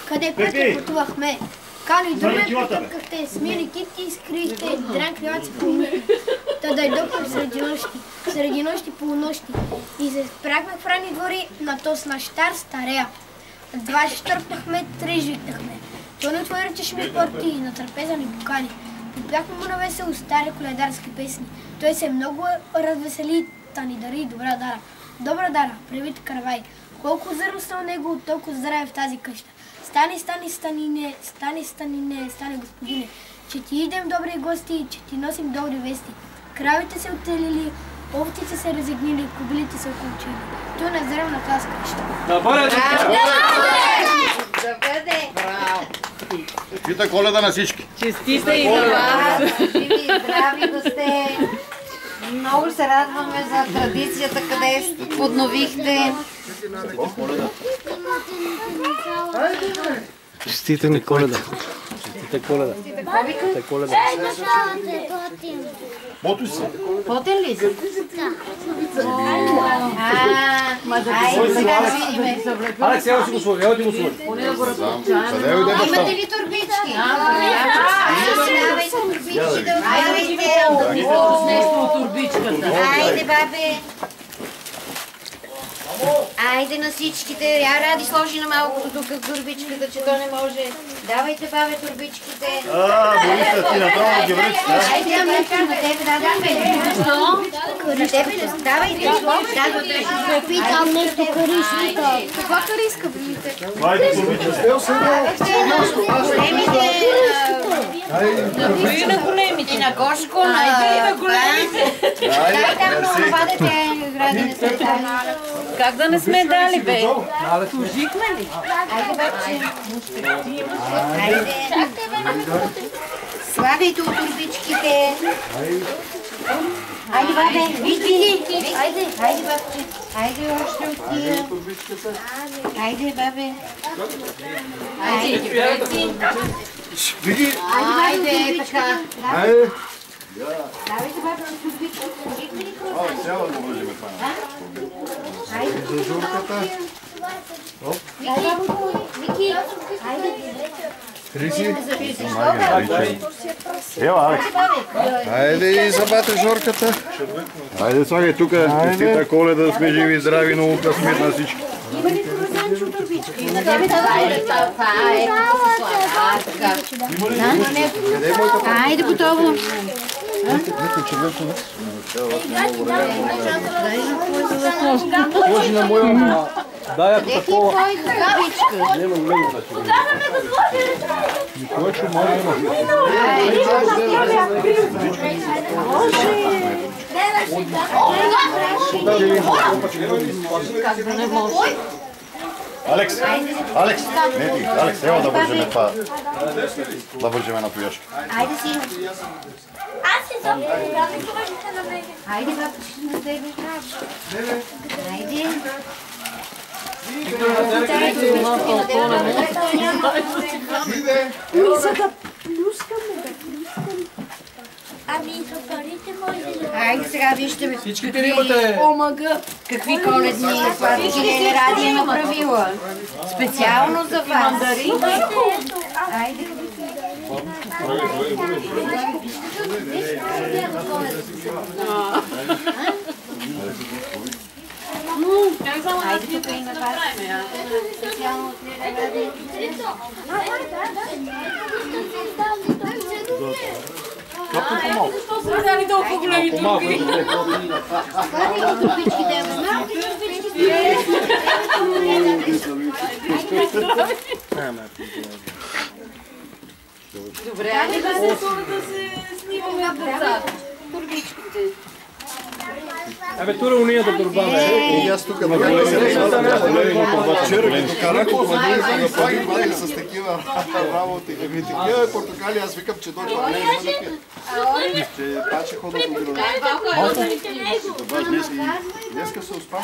къде пътя пътувахме. Кано и друме потъпкахте, смили китки изкрихте, дрен криваци полунощи. Та дойдохме среди нощи полунощи и се спряхме в ранни двори на тос на щар старея. 2 штърпнахме, 3 жвикнахме. Той не отворичаше ми порти и на трапеза ни покани. Попяхме му на весело стари коледарски песни. Той се много развесели, та ни дари добра дара. Добра дара, привит каравай. Колко зароста у него, толкова здраве в тази къща. Стани, станине, стани господине, че ти идем добри гости, че ти носим добри вести. Кравите се оттелили, овците се разигнили, кобилите се околчили. Той е назрел на тази къща. Да бъде! Да бъде! Браво! Честита Коледа на всички! Честита и на вас! Здрави да сте! Много се радваме за традицията, къде подновихте. Честита ни Коледа! Честита Коледа! Честита Коледа! Мотуй се! Потен ли си? Айде сега да видим. Алекс, ево си го сложи, ево ти го сложи. Имате ли турбички? Давайте турбички да отваряйте. С нещо от турбичката. Айде, бабе. Айде на всичките. Я Ради сложи на малкото тук в турбичката, че то не може. Давайте, бабе, турбичките. Борисът ти направо ги връчите. Айде, Амелка, на тебе даваме. Защо? На тебе ли? Давайте. Питам нещо каришка. Каква кариска, бимите? Айде, турбичите. Големите. И на големите. И на Гошко, на големите. Дай там на това дете, Ради не се дали. Как да не сме дали, бе? Служихме ли? Айде, бабче. Айде. Слагайте от турбичките. Айде, бабе. Вижди. Айде, айде, бабче. Айде, още от тия. Айде, бабе. Айде, Види! айде, така. Айде! Давайте, бабче, турбичките. Турбичките ли Сега да го вържим това. Айде, За журката. Вики. Айде. Криси. Ева, Алекс. Айде и забате жорката. Айде слагай тук. Честита Коледа, да сме живи и здрави, много късмет на всички. Има ли прозанчо турбички? На тебе давай. Айде, готово. Сложи на моя... Дай ако такова... Турбичка. Нема много да чува. Никой ще може има. Алекс! Алекс! Не ти, Алекс, ева да вържеме това. Да вържеме на тояшка. Айде, сино. Аз си запомням, да не кажете на мене. Айде, бабче, на тебе. Айде. Ами, за парите може да... Айде сега вижте Всичките ли имате? Омага. какви коледни сладки Ради е направила. Специално за вас. Айде. Айде тук и на вас. Специално от Ради. Защо сме дали толкова големи турби? Слагайте турбичките. Добре, айде да се снимаме от децата. Турбичките. Абе, тура унията турбава. И аз тук на Черви докарах от магазина да прави с такива работи. Еми такива портокали, аз викам, че дойде това не има да пият. Че паче ходят от града. Днеска се успах.